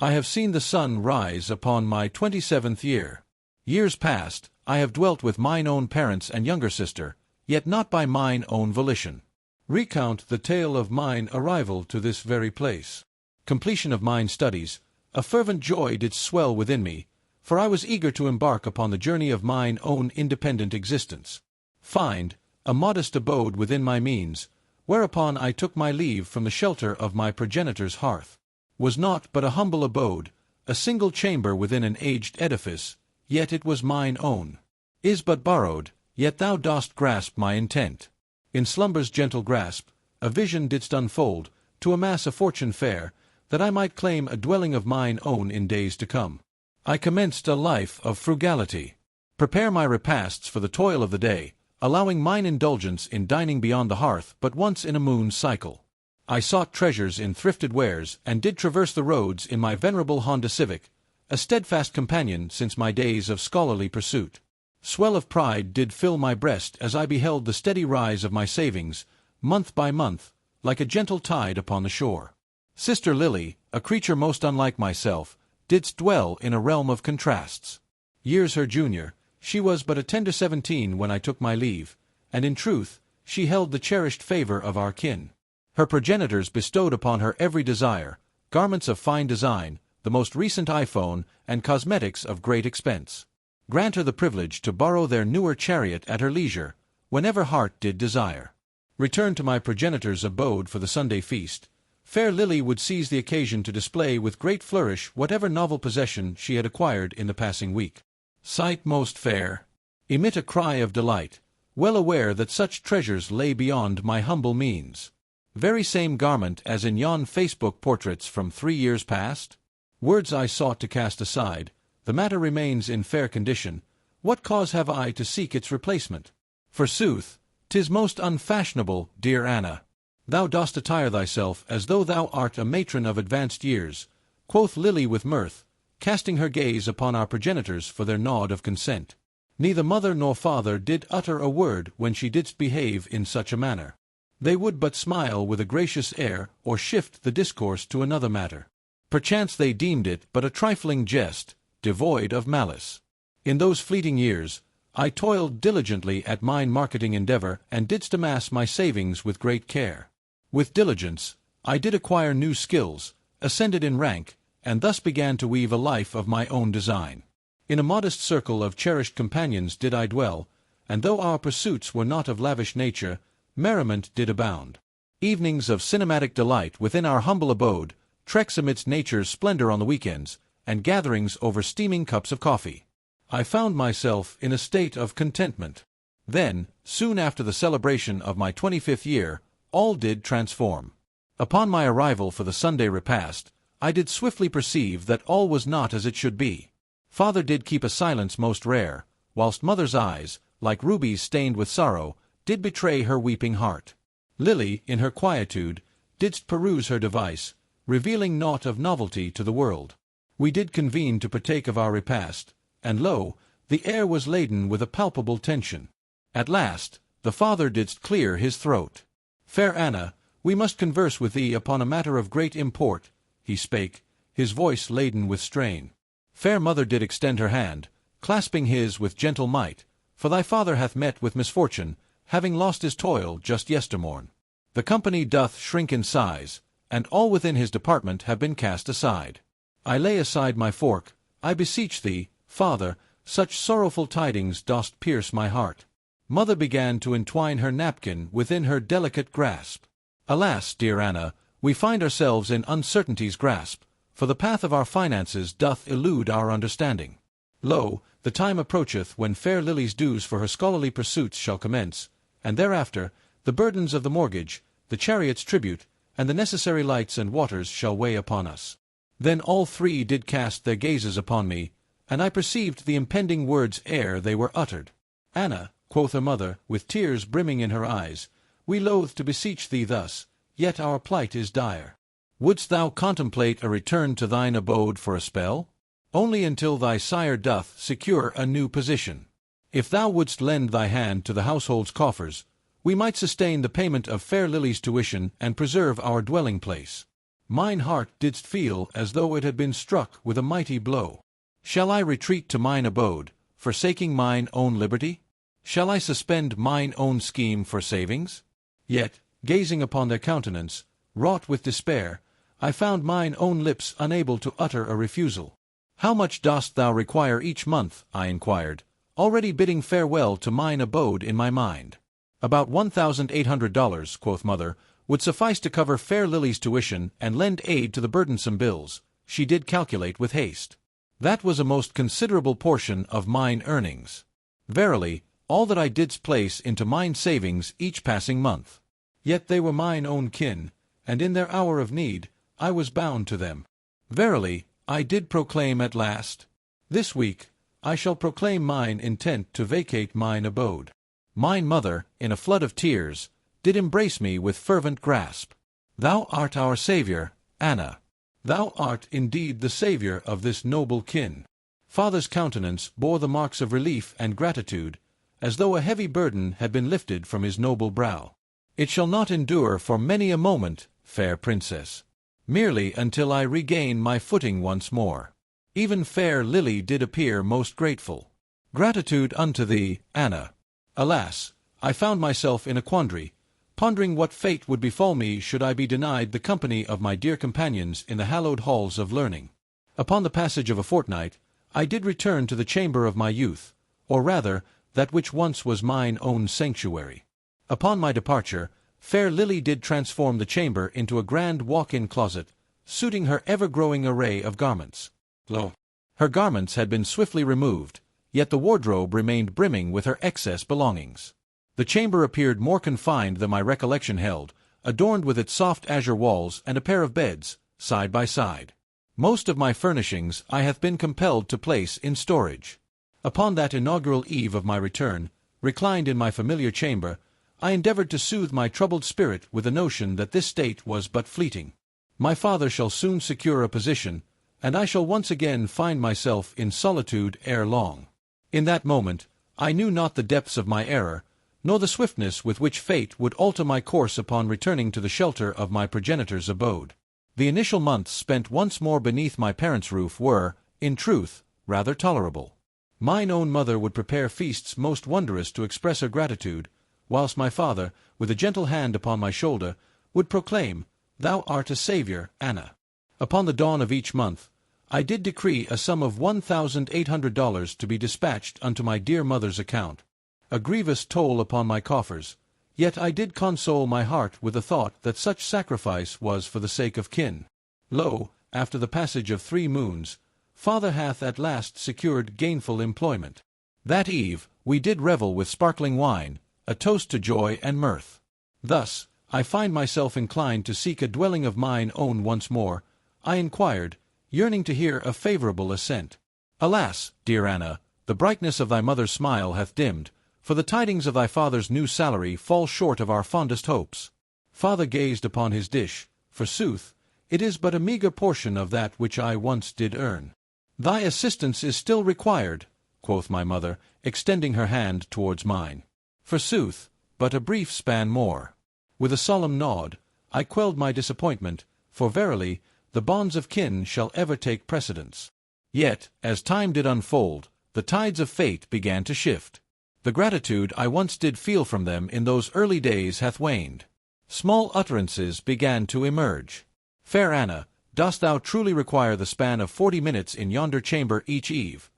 I have seen the sun rise upon my 27th year. Years past, I have dwelt with mine own parents and younger sister, yet not by mine own volition. Recount the tale of mine arrival to this very place. Completion of mine studies, a fervent joy did swell within me, for I was eager to embark upon the journey of mine own independent existence. Find a modest abode within my means, whereupon I took my leave from the shelter of my progenitor's hearth. Was not but a humble abode, a single chamber within an aged edifice, yet it was mine own. Is but borrowed, yet thou dost grasp my intent. In slumber's gentle grasp, a vision didst unfold, to amass a fortune fair, that I might claim a dwelling of mine own in days to come. I commenced a life of frugality. Prepare my repasts for the toil of the day, allowing mine indulgence in dining beyond the hearth but once in a moon's cycle. I sought treasures in thrifted wares, and did traverse the roads in my venerable Honda Civic, a steadfast companion since my days of scholarly pursuit. Swell of pride did fill my breast as I beheld the steady rise of my savings, month by month, like a gentle tide upon the shore. Sister Lily, a creature most unlike myself, didst dwell in a realm of contrasts. Years her junior, she was but a tender 17 when I took my leave, and in truth, she held the cherished favor of our kin. Her progenitors bestowed upon her every desire, garments of fine design, the most recent iPhone, and cosmetics of great expense. Grant her the privilege to borrow their newer chariot at her leisure, whenever heart did desire. Return to my progenitor's abode for the Sunday feast. Fair Lily would seize the occasion to display with great flourish whatever novel possession she had acquired in the passing week. Sight most fair. Emit a cry of delight, well aware that such treasures lay beyond my humble means. Very same garment as in yon Facebook portraits from 3 years past? Words I sought to cast aside, the matter remains in fair condition, what cause have I to seek its replacement? Forsooth, 'tis most unfashionable, dear Anna. Thou dost attire thyself as though thou art a matron of advanced years, quoth Lily with mirth, casting her gaze upon our progenitors for their nod of consent. Neither mother nor father did utter a word when she didst behave in such a manner. They would but smile with a gracious air, or shift the discourse to another matter. Perchance they deemed it but a trifling jest, devoid of malice. In those fleeting years, I toiled diligently at mine marketing endeavor, and didst amass my savings with great care. With diligence, I did acquire new skills, ascended in rank, and thus began to weave a life of my own design. In a modest circle of cherished companions did I dwell, and though our pursuits were not of lavish nature, merriment did abound. Evenings of cinematic delight within our humble abode, treks amidst nature's splendor on the weekends, and gatherings over steaming cups of coffee. I found myself in a state of contentment. Then, soon after the celebration of my 25th year, all did transform. Upon my arrival for the Sunday repast, I did swiftly perceive that all was not as it should be. Father did keep a silence most rare, whilst mother's eyes, like rubies stained with sorrow, did betray her weeping heart. Lily, in her quietude, didst peruse her device, revealing naught of novelty to the world. We did convene to partake of our repast, and lo, the air was laden with a palpable tension. At last, the father didst clear his throat. "Fair Anna, we must converse with thee upon a matter of great import," he spake, his voice laden with strain. Fair mother did extend her hand, clasping his with gentle might, for thy father hath met with misfortune, having lost his toil just yestermorn. The company doth shrink in size, and all within his department have been cast aside. I lay aside my fork, I beseech thee, father, such sorrowful tidings dost pierce my heart. Mother began to entwine her napkin within her delicate grasp. Alas, dear Anna, we find ourselves in uncertainty's grasp, for the path of our finances doth elude our understanding. Lo, the time approacheth when fair Lily's dues for her scholarly pursuits shall commence, and thereafter the burdens of the mortgage, the chariot's tribute, and the necessary lights and waters shall weigh upon us. Then all three did cast their gazes upon me, and I perceived the impending words ere they were uttered. "Anna," quoth her mother, with tears brimming in her eyes, "we loathe to beseech thee thus, yet our plight is dire. Wouldst thou contemplate a return to thine abode for a spell? Only until thy sire doth secure a new position. If thou wouldst lend thy hand to the household's coffers, we might sustain the payment of fair Lily's tuition and preserve our dwelling place. Mine heart didst feel as though it had been struck with a mighty blow. Shall I retreat to mine abode, forsaking mine own liberty? Shall I suspend mine own scheme for savings? Yet, gazing upon their countenance, wrought with despair, I found mine own lips unable to utter a refusal. "How much dost thou require each month?" I inquired, already bidding farewell to mine abode in my mind. "About $1,800, quoth mother, would suffice to cover fair Lily's tuition and lend aid to the burdensome bills," she did calculate with haste. That was a most considerable portion of mine earnings. Verily, all that I didst place into mine savings each passing month. Yet they were mine own kin, and in their hour of need, I was bound to them. Verily, I did proclaim at last. This week, I shall proclaim mine intent to vacate mine abode. Mine mother, in a flood of tears, did embrace me with fervent grasp. "Thou art our Saviour, Anna. Thou art indeed the saviour of this noble kin." Father's countenance bore the marks of relief and gratitude, as though a heavy burden had been lifted from his noble brow. "It shall not endure for many a moment, fair princess. Merely until I regain my footing once more." Even fair Lily did appear most grateful. "Gratitude unto thee, Anna." Alas, I found myself in a quandary, pondering what fate would befall me should I be denied the company of my dear companions in the hallowed halls of learning. Upon the passage of a fortnight, I did return to the chamber of my youth, or rather, that which once was mine own sanctuary. Upon my departure, fair Lily did transform the chamber into a grand walk-in closet, suiting her ever-growing array of garments. Lo! Her garments had been swiftly removed, yet the wardrobe remained brimming with her excess belongings. The chamber appeared more confined than my recollection held, adorned with its soft azure walls and a pair of beds, side by side. Most of my furnishings I have been compelled to place in storage. Upon that inaugural eve of my return, reclined in my familiar chamber, I endeavored to soothe my troubled spirit with the notion that this state was but fleeting. My father shall soon secure a position, and I shall once again find myself in solitude ere long. In that moment, I knew not the depths of my error, nor the swiftness with which fate would alter my course upon returning to the shelter of my progenitor's abode. The initial months spent once more beneath my parents' roof were, in truth, rather tolerable. Mine own mother would prepare feasts most wondrous to express her gratitude, whilst my father, with a gentle hand upon my shoulder, would proclaim, "Thou art a saviour, Anna." Upon the dawn of each month, I did decree a sum of $1,800 to be dispatched unto my dear mother's account. A grievous toll upon my coffers, yet I did console my heart with the thought that such sacrifice was for the sake of kin. Lo, after the passage of 3 moons, father hath at last secured gainful employment. That eve we did revel with sparkling wine, a toast to joy and mirth. Thus, I find myself inclined to seek a dwelling of mine own once more, I inquired, yearning to hear a favourable assent. "Alas, dear Anna, the brightness of thy mother's smile hath dimmed, for the tidings of thy father's new salary fall short of our fondest hopes." Father gazed upon his dish. "Forsooth, it is but a meagre portion of that which I once did earn." "Thy assistance is still required," quoth my mother, extending her hand towards mine. "Forsooth, but a brief span more." With a solemn nod, I quelled my disappointment, for verily, the bonds of kin shall ever take precedence. Yet, as time did unfold, the tides of fate began to shift. The gratitude I once did feel from them in those early days hath waned. Small utterances began to emerge. "Fair Anna, dost thou truly require the span of 40 minutes in yonder chamber each eve?"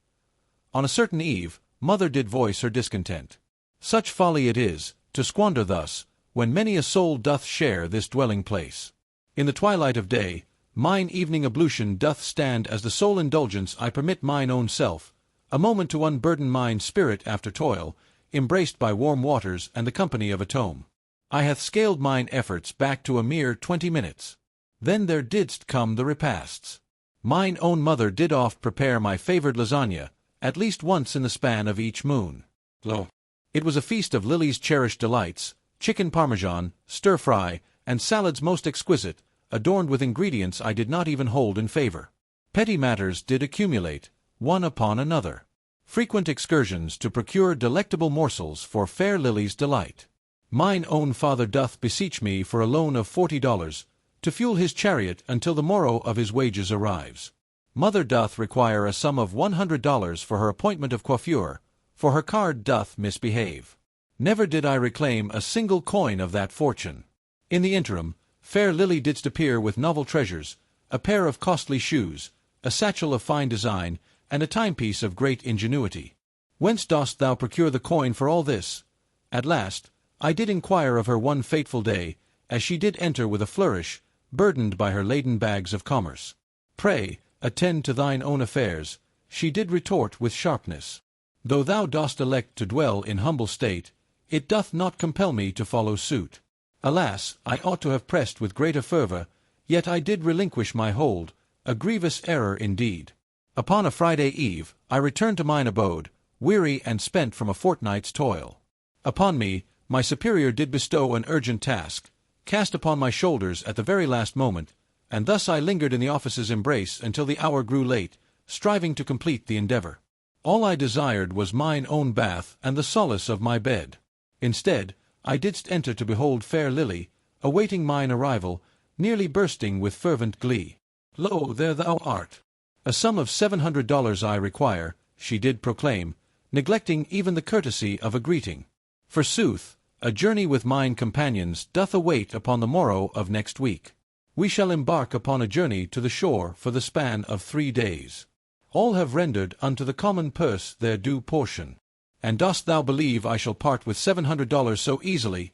On a certain eve, mother did voice her discontent. "Such folly it is, to squander thus, when many a soul doth share this dwelling place. In the twilight of day, mine evening ablution doth stand as the sole indulgence I permit mine own self, a moment to unburden mine spirit after toil, embraced by warm waters and the company of a tome. I hath scaled mine efforts back to a mere 20 minutes. Then there didst come the repasts. Mine own mother did oft prepare my favoured lasagna, at least once in the span of each moon. Lo! It was a feast of Lily's cherished delights, chicken parmesan, stir-fry, and salads most exquisite, adorned with ingredients I did not even hold in favour. Petty matters did accumulate, one upon another. Frequent excursions to procure delectable morsels for fair Lily's delight. Mine own father doth beseech me for a loan of $40, to fuel his chariot until the morrow of his wages arrives. Mother doth require a sum of $100 for her appointment of coiffure, for her card doth misbehave. Never did I reclaim a single coin of that fortune. In the interim, fair Lily didst appear with novel treasures, a pair of costly shoes, a satchel of fine design, and a timepiece of great ingenuity. Whence dost thou procure the coin for all this? At last, I did inquire of her one fateful day, as she did enter with a flourish, burdened by her laden bags of commerce. Pray, attend to thine own affairs, she did retort with sharpness. Though thou dost elect to dwell in humble state, it doth not compel me to follow suit. Alas, I ought to have pressed with greater fervour, yet I did relinquish my hold, a grievous error indeed. Upon a Friday eve, I returned to mine abode, weary and spent from a fortnight's toil. Upon me, my superior did bestow an urgent task, cast upon my shoulders at the very last moment, and thus I lingered in the office's embrace until the hour grew late, striving to complete the endeavour. All I desired was mine own bath and the solace of my bed. Instead, I didst enter to behold fair Lily, awaiting mine arrival, nearly bursting with fervent glee. Lo, there thou art! A sum of $700 I require, she did proclaim, neglecting even the courtesy of a greeting. Forsooth, a journey with mine companions doth await upon the morrow of next week. We shall embark upon a journey to the shore for the span of 3 days. All have rendered unto the common purse their due portion. And dost thou believe I shall part with $700 so easily?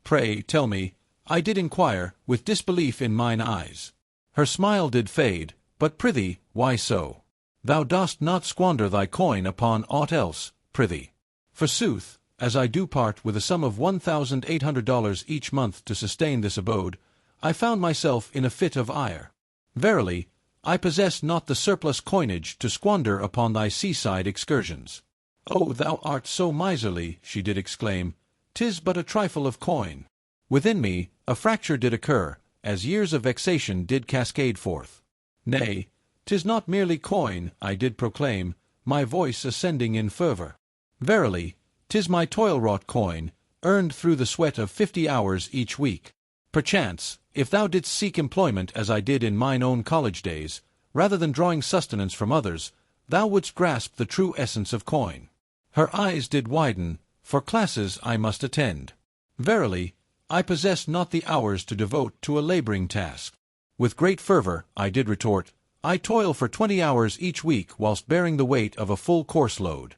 Pray, tell me, I did inquire, with disbelief in mine eyes. Her smile did fade, but prithee, why so? Thou dost not squander thy coin upon aught else, prithee. Forsooth, as I do part with a sum of $1,800 each month to sustain this abode, I found myself in a fit of ire. Verily, I possess not the surplus coinage to squander upon thy seaside excursions. Oh, thou art so miserly, she did exclaim, 'tis but a trifle of coin. Within me, a fracture did occur, as years of vexation did cascade forth. Nay, 'tis not merely coin, I did proclaim, my voice ascending in fervour. Verily, 'tis my toil-wrought coin, earned through the sweat of 50 hours each week. Perchance, if thou didst seek employment as I did in mine own college days, rather than drawing sustenance from others, thou wouldst grasp the true essence of coin. Her eyes did widen, for classes I must attend. Verily, I possess not the hours to devote to a labouring task. With great fervour, I did retort, I toil for 20 hours each week whilst bearing the weight of a full course load.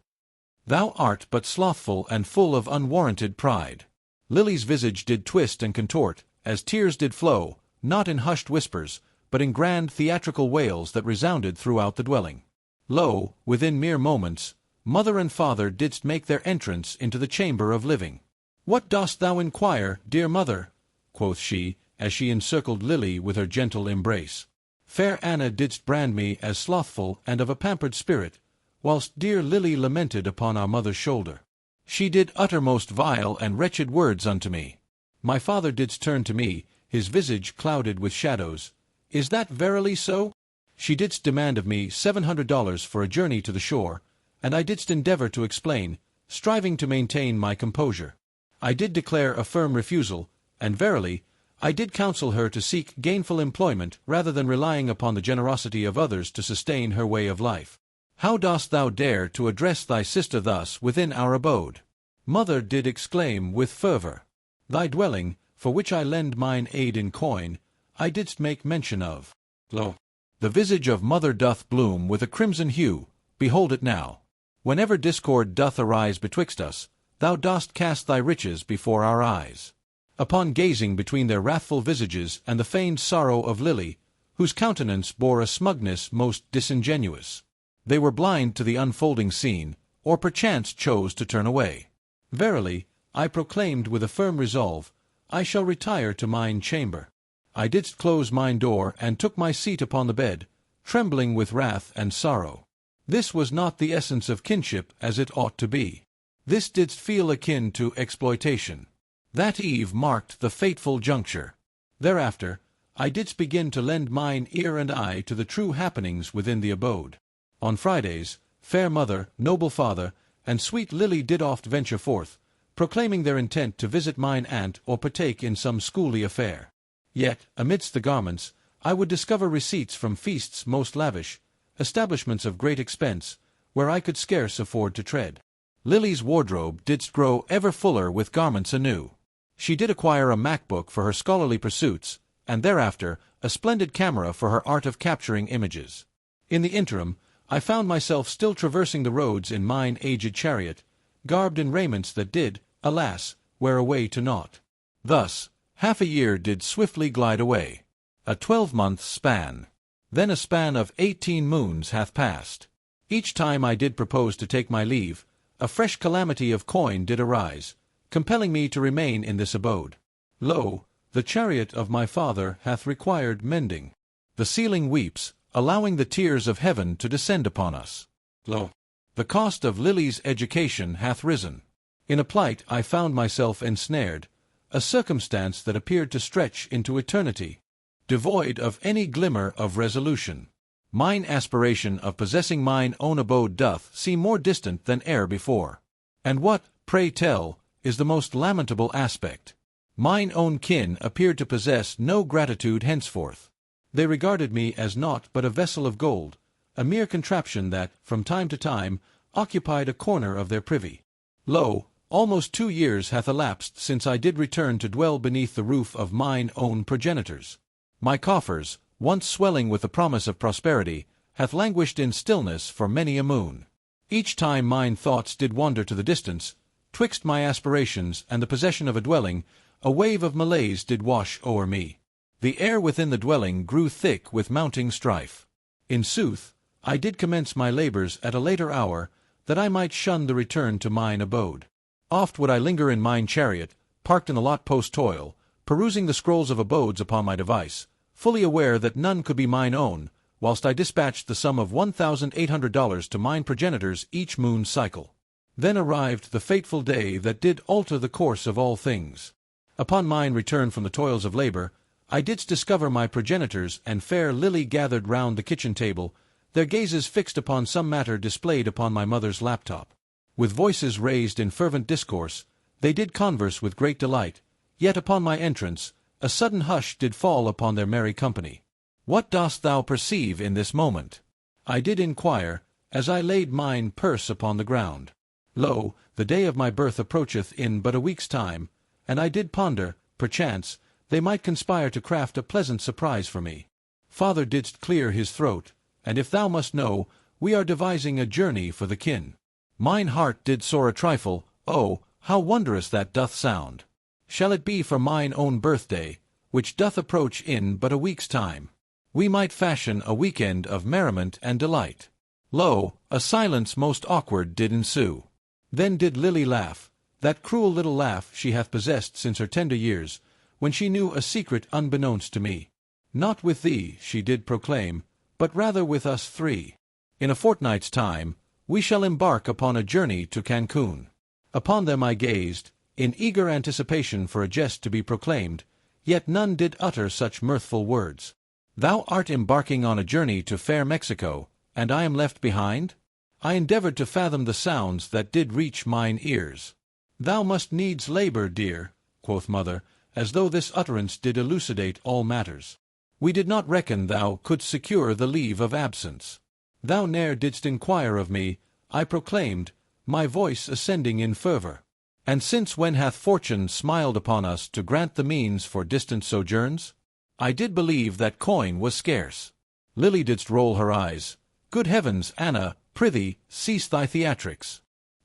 Thou art but slothful and full of unwarranted pride. Lily's visage did twist and contort, as tears did flow, not in hushed whispers, but in grand theatrical wails that resounded throughout the dwelling. Lo, within mere moments, mother and father didst make their entrance into the chamber of living. "What dost thou inquire, dear mother?" quoth she, as she encircled Lily with her gentle embrace. Fair Anna didst brand me as slothful and of a pampered spirit, whilst dear Lily lamented upon our mother's shoulder. She did utter most vile and wretched words unto me. My father didst turn to me, his visage clouded with shadows. "Is that verily so?" She didst demand of me $700 for a journey to the shore, and I didst endeavour to explain, striving to maintain my composure. I did declare a firm refusal, and verily, I did counsel her to seek gainful employment rather than relying upon the generosity of others to sustain her way of life. "How dost thou dare to address thy sister thus within our abode?" Mother did exclaim with fervour. "Thy dwelling, for which I lend mine aid in coin, I didst make mention of. Lo, the visage of mother doth bloom with a crimson hue, behold it now. Whenever discord doth arise betwixt us, thou dost cast thy riches before our eyes." Upon gazing between their wrathful visages and the feigned sorrow of Lily, whose countenance bore a smugness most disingenuous, they were blind to the unfolding scene, or perchance chose to turn away. Verily, I proclaimed with a firm resolve, I shall retire to mine chamber. I didst close mine door and took my seat upon the bed, trembling with wrath and sorrow. This was not the essence of kinship as it ought to be. This didst feel akin to exploitation. That eve marked the fateful juncture. Thereafter, I didst begin to lend mine ear and eye to the true happenings within the abode. On Fridays, fair mother, noble father, and sweet Lily did oft venture forth, proclaiming their intent to visit mine aunt or partake in some schooly affair. Yet, amidst the garments, I would discover receipts from feasts most lavish, establishments of great expense, where I could scarce afford to tread. Lily's wardrobe didst grow ever fuller with garments anew. She did acquire a MacBook for her scholarly pursuits, and thereafter a splendid camera for her art of capturing images. In the interim, I found myself still traversing the roads in mine aged chariot, garbed in raiments that did, alas, wear away to naught. Thus, half a year did swiftly glide away. A 12-month span. Then a span of 18 moons hath passed. Each time I did propose to take my leave, a fresh calamity of coin did arise, compelling me to remain in this abode. Lo, the chariot of my father hath required mending. The ceiling weeps, allowing the tears of heaven to descend upon us. Lo, the cost of Lily's education hath risen. In a plight I found myself ensnared, a circumstance that appeared to stretch into eternity, devoid of any glimmer of resolution. Mine aspiration of possessing mine own abode doth seem more distant than e'er before. And what, pray tell, is the most lamentable aspect? Mine own kin appeared to possess no gratitude henceforth. They regarded me as naught but a vessel of gold, a mere contraption that, from time to time, occupied a corner of their privy. Lo, almost 2 years hath elapsed since I did return to dwell beneath the roof of mine own progenitors. My coffers, once swelling with the promise of prosperity, hath languished in stillness for many a moon. Each time mine thoughts did wander to the distance, twixt my aspirations and the possession of a dwelling, a wave of malaise did wash o'er me. The air within the dwelling grew thick with mounting strife. In sooth, I did commence my labors at a later hour, that I might shun the return to mine abode. Oft would I linger in mine chariot, parked in the lot post toil, perusing the scrolls of abodes upon my device, fully aware that none could be mine own, whilst I dispatched the sum of $1,800 to mine progenitors each moon cycle. Then arrived the fateful day that did alter the course of all things. Upon mine return from the toils of labor, I didst discover my progenitors and fair Lily gathered round the kitchen table, their gazes fixed upon some matter displayed upon my mother's laptop. With voices raised in fervent discourse, they did converse with great delight, yet upon my entrance, a sudden hush did fall upon their merry company. What dost thou perceive in this moment? I did inquire, as I laid mine purse upon the ground. Lo, the day of my birth approacheth in but a week's time, and I did ponder, perchance, they might conspire to craft a pleasant surprise for me. Father didst clear his throat, and if thou must know, we are devising a journey for the kin. Mine heart did soar a trifle, oh, how wondrous that doth sound! Shall it be for mine own birthday, which doth approach in but a week's time? We might fashion a week-end of merriment and delight. Lo, a silence most awkward did ensue. Then did Lily laugh, that cruel little laugh she hath possessed since her tender years, when she knew a secret unbeknownst to me. Not with thee, she did proclaim, but rather with us three. In a fortnight's time, we shall embark upon a journey to Cancun. Upon them I gazed, in eager anticipation for a jest to be proclaimed, yet none did utter such mirthful words. Thou art embarking on a journey to fair Mexico, and I am left behind? I endeavored to fathom the sounds that did reach mine ears. Thou must needs labor, dear, quoth mother, as though this utterance did elucidate all matters. We did not reckon thou couldst secure the leave of absence. Thou ne'er didst inquire of me, I proclaimed, my voice ascending in fervor. And since when hath fortune smiled upon us to grant the means for distant sojourns? I did believe that coin was scarce. Lily didst roll her eyes. Good heavens, Anna, prithee, cease thy theatrics.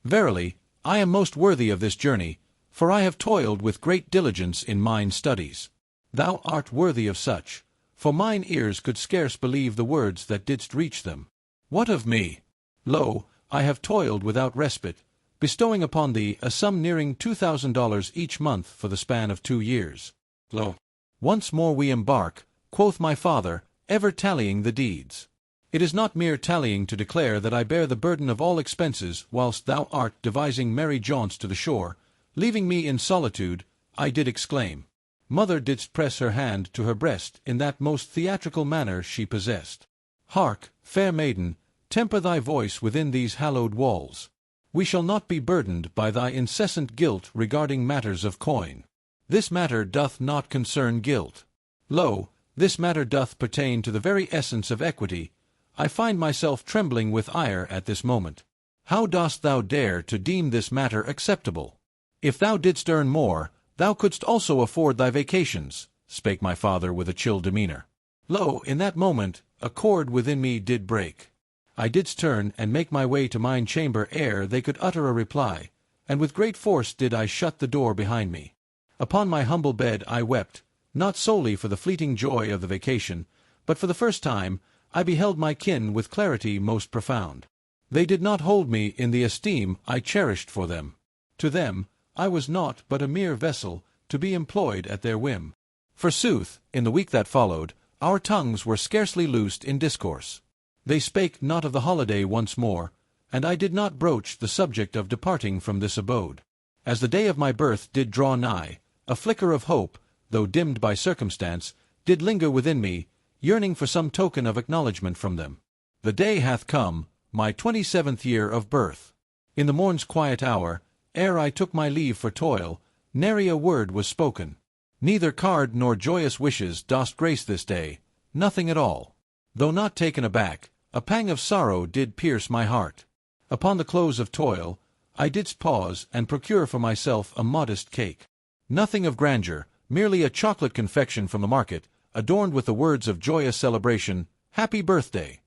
Verily, I am most worthy of this journey, for I have toiled with great diligence in mine studies. Thou art worthy of such, for mine ears could scarce believe the words that didst reach them. What of me? Lo, I have toiled without respite, bestowing upon thee a sum nearing $2,000 each month for the span of 2 years. Lo, once more we embark, quoth my father, ever tallying the deeds. It is not mere tallying to declare that I bear the burden of all expenses whilst thou art devising merry jaunts to the shore, leaving me in solitude, I did exclaim. Mother didst press her hand to her breast in that most theatrical manner she possessed. Hark, fair maiden, temper thy voice within these hallowed walls. We shall not be burdened by thy incessant guilt regarding matters of coin. This matter doth not concern guilt. Lo, this matter doth pertain to the very essence of equity. I find myself trembling with ire at this moment. How dost thou dare to deem this matter acceptable? If thou didst earn more, thou couldst also afford thy vacations, spake my father with a chill demeanor. Lo, in that moment, a chord within me did break. I didst turn and make my way to mine chamber ere they could utter a reply, and with great force did I shut the door behind me. Upon my humble bed I wept, not solely for the fleeting joy of the vacation, but for the first time I beheld my kin with clarity most profound. They did not hold me in the esteem I cherished for them. To them, I was naught but a mere vessel, to be employed at their whim. Forsooth, in the week that followed, our tongues were scarcely loosed in discourse. They spake not of the holiday once more, and I did not broach the subject of departing from this abode. As the day of my birth did draw nigh, a flicker of hope, though dimmed by circumstance, did linger within me, yearning for some token of acknowledgment from them. The day hath come, my 27th year of birth. In the morn's quiet hour, ere I took my leave for toil, nary a word was spoken. Neither card nor joyous wishes dost grace this day, nothing at all. Though not taken aback, a pang of sorrow did pierce my heart. Upon the close of toil, I didst pause and procure for myself a modest cake. Nothing of grandeur, merely a chocolate confection from the market, adorned with the words of joyous celebration, "Happy Birthday."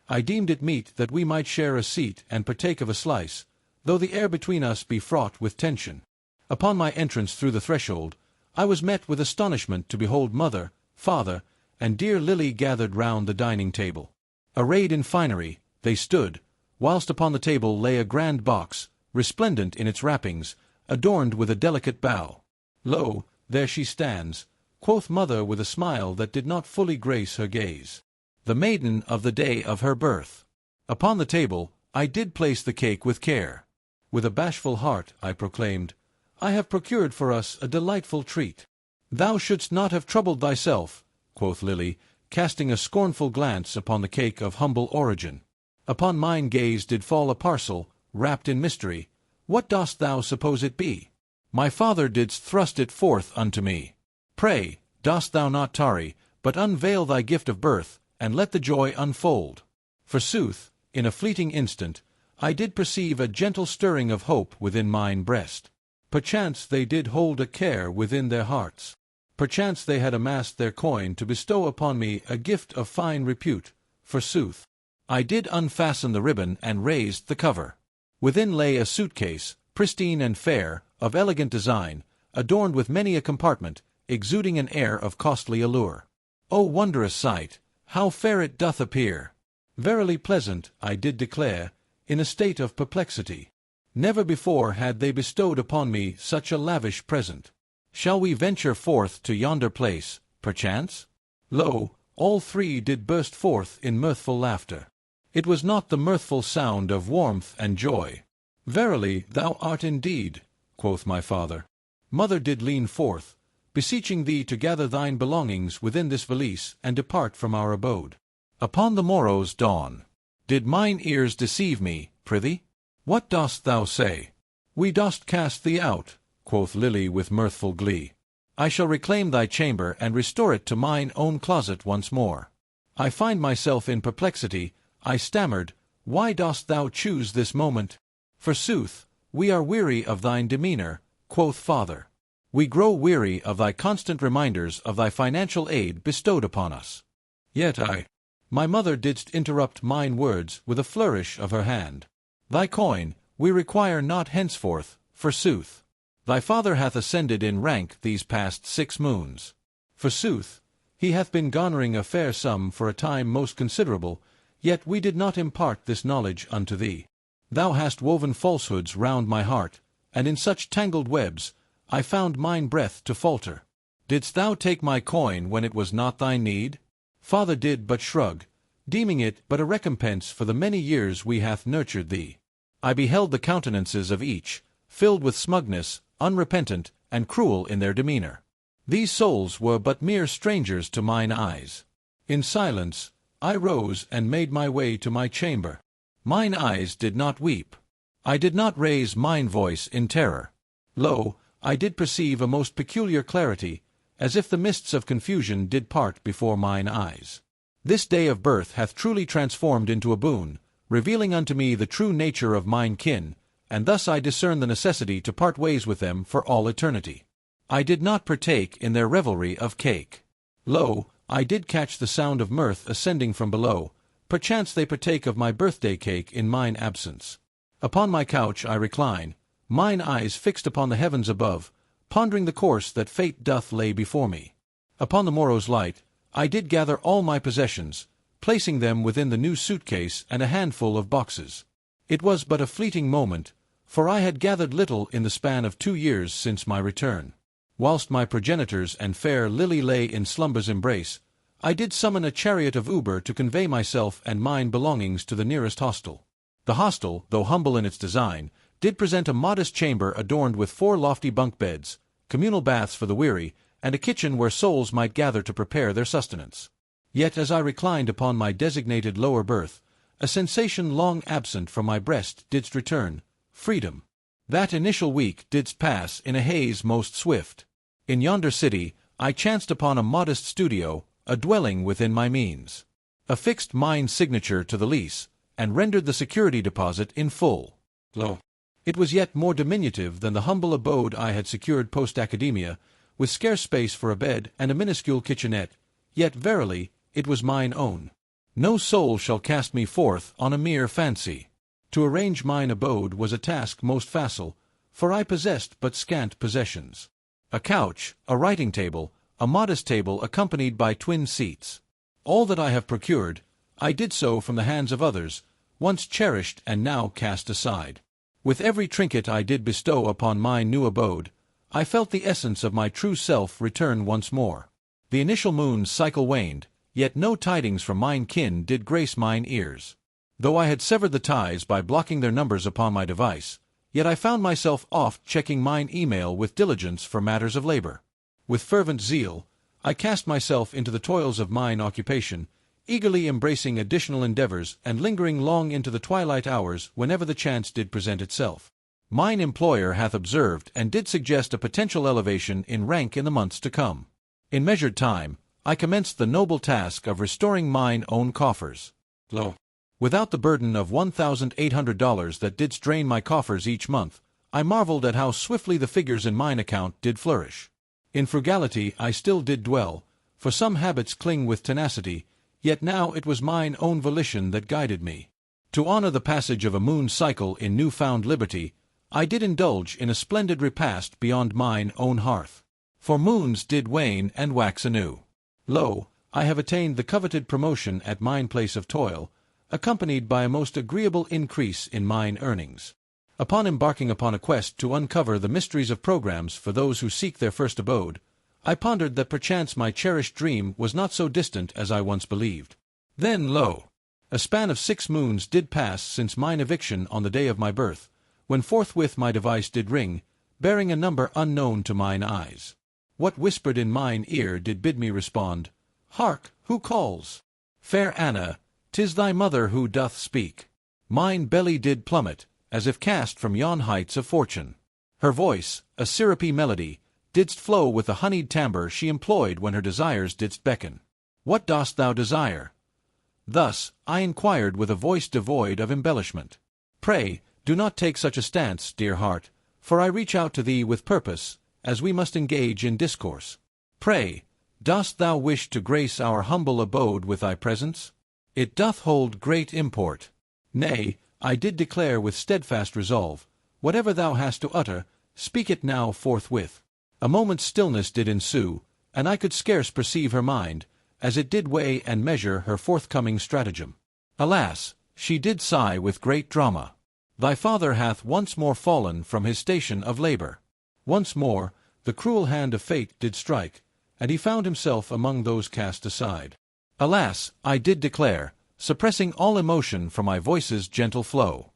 I deemed it meet that we might share a seat and partake of a slice, though the air between us be fraught with tension. Upon my entrance through the threshold, I was met with astonishment to behold mother, father, and dear Lily gathered round the dining table. Arrayed in finery, they stood, whilst upon the table lay a grand box, resplendent in its wrappings, adorned with a delicate bough. Lo, there she stands, quoth mother with a smile that did not fully grace her gaze. The maiden of the day of her birth. Upon the table I did place the cake with care. With a bashful heart I proclaimed, "I have procured for us a delightful treat." "Thou shouldst not have troubled thyself," quoth Lily, casting a scornful glance upon the cake of humble origin. Upon mine gaze did fall a parcel, wrapped in mystery. What dost thou suppose it be? My father didst thrust it forth unto me. Pray, dost thou not tarry, but unveil thy gift of birth, and let the joy unfold. Forsooth, in a fleeting instant, I did perceive a gentle stirring of hope within mine breast. Perchance they did hold a care within their hearts. Perchance they had amassed their coin to bestow upon me a gift of fine repute. Forsooth, I did unfasten the ribbon and raised the cover. Within lay a suitcase, pristine and fair, of elegant design, adorned with many a compartment, exuding an air of costly allure. O wondrous sight! How fair it doth appear! Verily pleasant, I did declare, in a state of perplexity. Never before had they bestowed upon me such a lavish present. Shall we venture forth to yonder place, perchance? Lo, all three did burst forth in mirthful laughter. It was not the mirthful sound of warmth and joy. "Verily, thou art indeed," quoth my father. Mother did lean forth, beseeching thee to gather thine belongings within this valise and depart from our abode. Upon the morrow's dawn. Did mine ears deceive me, prithee? What dost thou say? "We dost cast thee out," quoth Lily with mirthful glee. "I shall reclaim thy chamber and restore it to mine own closet once more." I find myself in perplexity. I stammered, "Why dost thou choose this moment?" "Forsooth, we are weary of thine demeanor," quoth father. "We grow weary of thy constant reminders of thy financial aid bestowed upon us." Yet My mother didst interrupt mine words with a flourish of her hand. "Thy coin we require not henceforth, forsooth. Thy father hath ascended in rank these past 6 moons. Forsooth, he hath been garnering a fair sum for a time most considerable, yet we did not impart this knowledge unto thee. Thou hast woven falsehoods round my heart, and in such tangled webs I found mine breath to falter. Didst thou take my coin when it was not thy need?" Father did but shrug, deeming it but a recompense for the many years we hath nurtured thee. I beheld the countenances of each, filled with smugness, unrepentant, and cruel in their demeanor. These souls were but mere strangers to mine eyes. In silence, I rose and made my way to my chamber. Mine eyes did not weep. I did not raise mine voice in terror. Lo, I did perceive a most peculiar clarity, as if the mists of confusion did part before mine eyes. This day of birth hath truly transformed into a boon, revealing unto me the true nature of mine kin, and thus I discern the necessity to part ways with them for all eternity. I did not partake in their revelry of cake. Lo, I did catch the sound of mirth ascending from below. Perchance they partake of my birthday cake in mine absence. Upon my couch I recline, mine eyes fixed upon the heavens above, pondering the course that fate doth lay before me. Upon the morrow's light, I did gather all my possessions, placing them within the new suitcase and a handful of boxes. It was but a fleeting moment, for I had gathered little in the span of 2 years since my return. Whilst my progenitors and fair Lily lay in slumber's embrace, I did summon a chariot of Uber to convey myself and mine belongings to the nearest hostel. The hostel, though humble in its design, did present a modest chamber adorned with 4 lofty bunk beds, communal baths for the weary, and a kitchen where souls might gather to prepare their sustenance. Yet as I reclined upon my designated lower berth, a sensation long absent from my breast didst return, freedom. That initial week didst pass in a haze most swift. In yonder city, I chanced upon a modest studio, a dwelling within my means. Affixed mine signature to the lease, and rendered the security deposit in full. Lo! It was yet more diminutive than the humble abode I had secured post-academia, with scarce space for a bed and a minuscule kitchenette, yet verily, it was mine own. No soul shall cast me forth on a mere fancy. To arrange mine abode was a task most facile, for I possessed but scant possessions. A couch, a writing table, a modest table accompanied by twin seats. All that I have procured, I did so from the hands of others, once cherished and now cast aside. With every trinket I did bestow upon mine new abode, I felt the essence of my true self return once more. The initial moon's cycle waned, yet no tidings from mine kin did grace mine ears. Though I had severed the ties by blocking their numbers upon my device, yet I found myself oft checking mine email with diligence for matters of labor. With fervent zeal, I cast myself into the toils of mine occupation, eagerly embracing additional endeavors and lingering long into the twilight hours whenever the chance did present itself. Mine employer hath observed and did suggest a potential elevation in rank in the months to come. In measured time, I commenced the noble task of restoring mine own coffers. Lo! Without the burden of $1,800 that did strain my coffers each month, I marveled at how swiftly the figures in mine account did flourish. In frugality I still did dwell, for some habits cling with tenacity, yet now it was mine own volition that guided me. To honor the passage of a moon cycle in new-found liberty, I did indulge in a splendid repast beyond mine own hearth. For moons did wane and wax anew. Lo, I have attained the coveted promotion at mine place of toil, accompanied by a most agreeable increase in mine earnings. Upon embarking upon a quest to uncover the mysteries of programs for those who seek their first abode, I pondered that perchance my cherished dream was not so distant as I once believed. Then, lo! A span of 6 moons did pass since mine eviction on the day of my birth, when forthwith my device did ring, bearing a number unknown to mine eyes. What whispered in mine ear did bid me respond, "Hark, who calls? Fair Anna, 'tis thy mother who doth speak." Mine belly did plummet, as if cast from yon heights of fortune. Her voice, a syrupy melody, didst flow with the honeyed timbre she employed when her desires didst beckon. "What dost thou desire?" Thus, I inquired with a voice devoid of embellishment. "Pray, do not take such a stance, dear heart, for I reach out to thee with purpose, as we must engage in discourse. Pray, dost thou wish to grace our humble abode with thy presence? It doth hold great import. Nay, I did declare with steadfast resolve, whatever thou hast to utter, speak it now forthwith." A moment's stillness did ensue, and I could scarce perceive her mind, as it did weigh and measure her forthcoming stratagem. Alas, she did sigh with great drama. "Thy father hath once more fallen from his station of labor." Once more, the cruel hand of fate did strike, and he found himself among those cast aside. "Alas," I did declare, suppressing all emotion from my voice's gentle flow.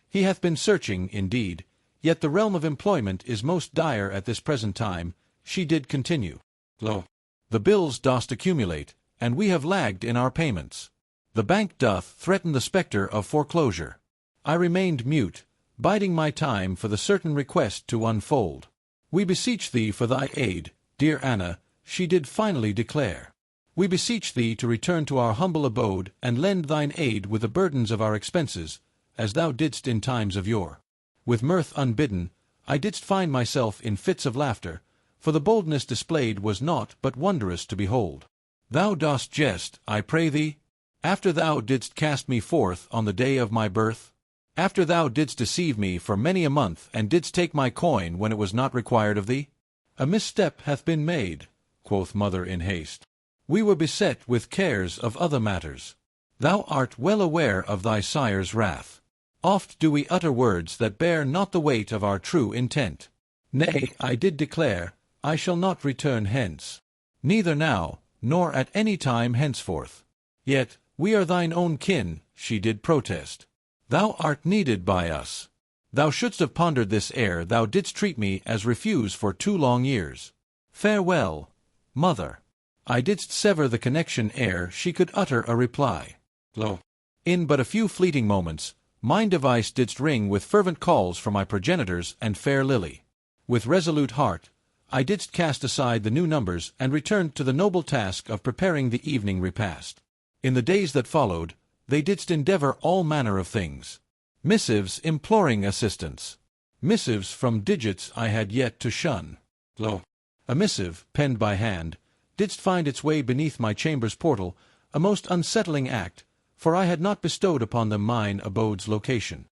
"He hath been searching, indeed, yet the realm of employment is most dire at this present time," she did continue. "Lo! The bills dost accumulate, and we have lagged in our payments. The bank doth threaten the spectre of foreclosure." I remained mute, biding my time for the certain request to unfold. "We beseech thee for thy aid, dear Anna, she did finally declare. We beseech thee to return to our humble abode, and lend thine aid with the burdens of our expenses, as thou didst in times of yore. With mirth unbidden, I didst find myself in fits of laughter, for the boldness displayed was naught but wondrous to behold. Thou dost jest, I pray thee? After thou didst cast me forth on the day of my birth? After thou didst deceive me for many a month, and didst take my coin when it was not required of thee? A misstep hath been made, quoth mother in haste. We were beset with cares of other matters. Thou art well aware of thy sire's wrath. Oft do we utter words that bear not the weight of our true intent. Nay, I did declare, I shall not return hence. Neither now, nor at any time henceforth. Yet, we are thine own kin, she did protest. Thou art needed by us. Thou shouldst have pondered this ere thou didst treat me as refuse for 2 long years. Farewell, mother. I didst sever the connection ere she could utter a reply. Lo! In but a few fleeting moments, mine device didst ring with fervent calls for my progenitors and fair Lily. With resolute heart, I didst cast aside the new numbers and returned to the noble task of preparing the evening repast. In the days that followed, they didst endeavor all manner of things. Missives imploring assistance. Missives from digits I had yet to shun. Lo! A missive, penned by hand, didst find its way beneath my chamber's portal, a most unsettling act, for I had not bestowed upon them mine abode's location.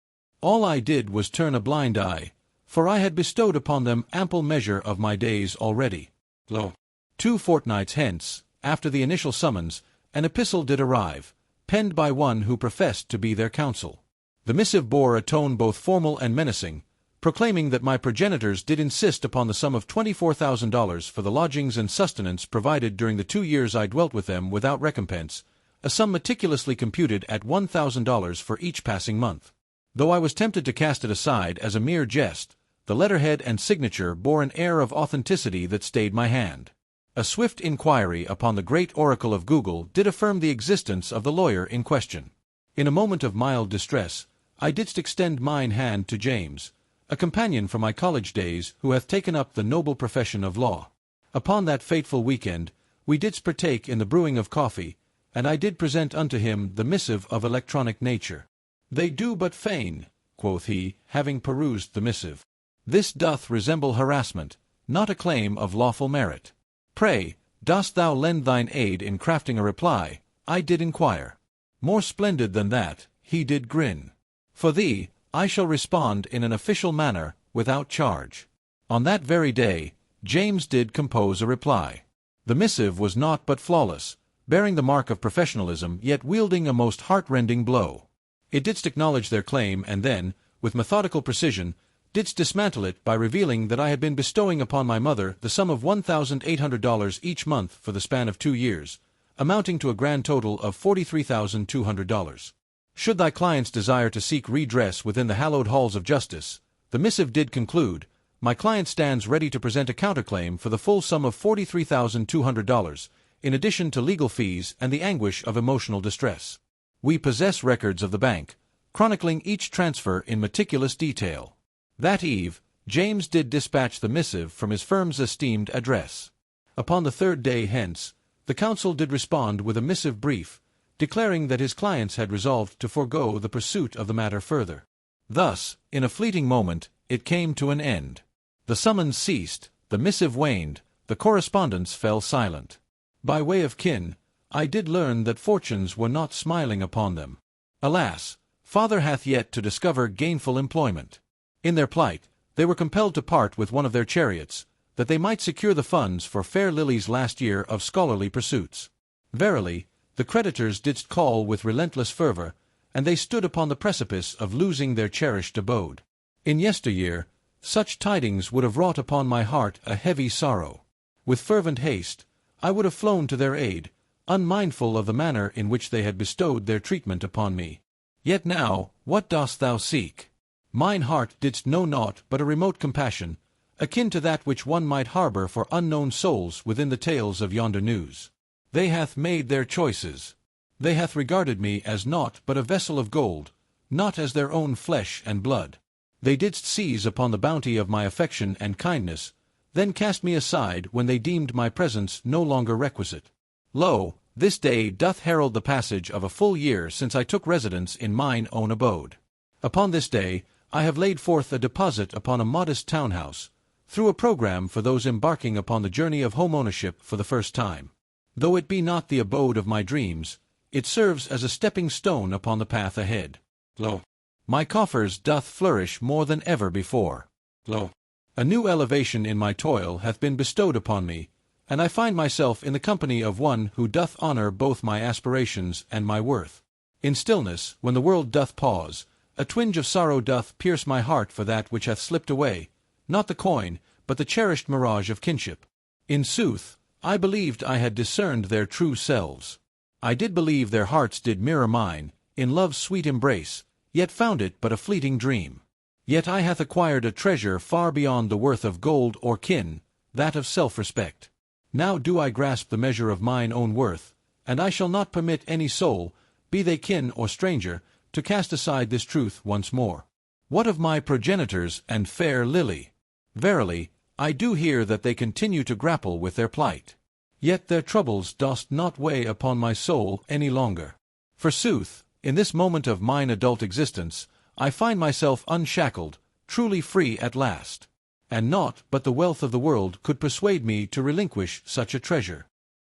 All I did was turn a blind eye, for I had bestowed upon them ample measure of my days already. Lo! 2 fortnights hence, after the initial summons, an epistle did arrive, penned by one who professed to be their counsel. The missive bore a tone both formal and menacing, proclaiming that my progenitors did insist upon the sum of $24,000 for the lodgings and sustenance provided during the 2 years I dwelt with them without recompense, a sum meticulously computed at $1,000 for each passing month. Though I was tempted to cast it aside as a mere jest, the letterhead and signature bore an air of authenticity that stayed my hand. A swift inquiry upon the great oracle of Google did affirm the existence of the lawyer in question. In a moment of mild distress, I didst extend mine hand to James, a companion from my college days who hath taken up the noble profession of law. Upon that fateful weekend, we didst partake in the brewing of coffee, and I did present unto him the missive of electronic nature. They do but feign, quoth he, having perused the missive. This doth resemble harassment, not a claim of lawful merit. Pray, dost thou lend thine aid in crafting a reply? I did inquire. More splendid than that, he did grin. For thee, I shall respond in an official manner, without charge. On that very day, James did compose a reply. The missive was naught but flawless, bearing the mark of professionalism, yet wielding a most heart-rending blow. It didst acknowledge their claim, and then, with methodical precision, didst dismantle it by revealing that I had been bestowing upon my mother the sum of $1,800 each month for the span of 2 years, amounting to a grand total of $43,200. Should thy clients desire to seek redress within the hallowed halls of justice, the missive did conclude, my client stands ready to present a counterclaim for the full sum of $43,200, in addition to legal fees and the anguish of emotional distress. We possess records of the bank, chronicling each transfer in meticulous detail. That eve, James did dispatch the missive from his firm's esteemed address. Upon the 3rd day hence, the counsel did respond with a missive brief, declaring that his clients had resolved to forego the pursuit of the matter further. Thus, in a fleeting moment, it came to an end. The summons ceased, the missive waned, the correspondence fell silent. By way of kin, I did learn that fortunes were not smiling upon them. Alas, father hath yet to discover gainful employment. In their plight, they were compelled to part with one of their chariots, that they might secure the funds for fair Lily's last year of scholarly pursuits. Verily, the creditors didst call with relentless fervor, and they stood upon the precipice of losing their cherished abode. In yesteryear, such tidings would have wrought upon my heart a heavy sorrow. With fervent haste, I would have flown to their aid, unmindful of the manner in which they had bestowed their treatment upon me. Yet now, what dost thou seek? Mine heart didst know naught but a remote compassion, akin to that which one might harbor for unknown souls within the tales of yonder news. They hath made their choices. They hath regarded me as naught but a vessel of gold, not as their own flesh and blood. They didst seize upon the bounty of my affection and kindness, then cast me aside when they deemed my presence no longer requisite. Lo, this day doth herald the passage of a full year since I took residence in mine own abode. Upon this day, I have laid forth a deposit upon a modest townhouse, through a program for those embarking upon the journey of home ownership for the first time. Though it be not the abode of my dreams, it serves as a stepping stone upon the path ahead. Lo, my coffers doth flourish more than ever before. Lo, a new elevation in my toil hath been bestowed upon me, and I find myself in the company of one who doth honor both my aspirations and my worth. In stillness, when the world doth pause, a twinge of sorrow doth pierce my heart for that which hath slipped away, not the coin, but the cherished mirage of kinship. In sooth, I believed I had discerned their true selves. I did believe their hearts did mirror mine, in love's sweet embrace, yet found it but a fleeting dream. Yet I hath acquired a treasure far beyond the worth of gold or kin, that of self-respect. Now do I grasp the measure of mine own worth, and I shall not permit any soul, be they kin or stranger, to cast aside this truth once more. What of my progenitors and fair Lily? Verily, I do hear that they continue to grapple with their plight. Yet their troubles dost not weigh upon my soul any longer. Forsooth, in this moment of mine adult existence, I find myself unshackled, truly free at last. And naught but the wealth of the world could persuade me to relinquish such a treasure.